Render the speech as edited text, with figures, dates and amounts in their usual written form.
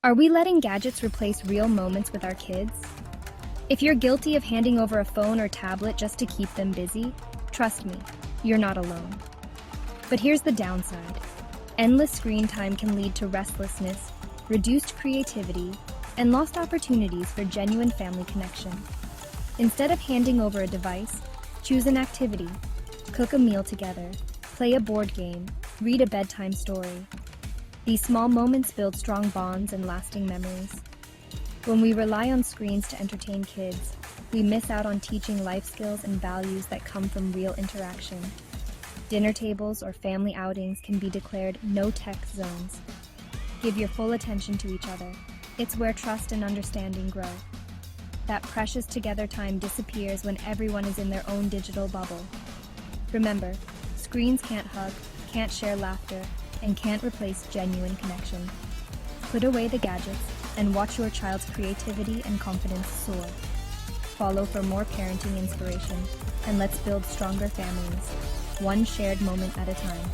Are we letting gadgets replace real moments with our kids? If you're guilty of handing over a phone or tablet just to keep them busy, trust me, you're not alone. But here's the downside. Endless screen time can lead to restlessness, reduced creativity, and lost opportunities for genuine family connection. Instead of handing over a device, choose an activity, cook a meal together, play a board game, read a bedtime story. These small moments build strong bonds and lasting memories. When we rely on screens to entertain kids, we miss out on teaching life skills and values that come from real interaction. Dinner tables or family outings can be declared no-tech zones. Give your full attention to each other. It's where trust and understanding grow. That precious together time disappears when everyone is in their own digital bubble. Remember, screens can't hug, can't share laughter, and can't replace genuine connection. Put away the gadgets and watch your child's creativity and confidence soar. Follow for more parenting inspiration, and let's build stronger families, one shared moment at a time.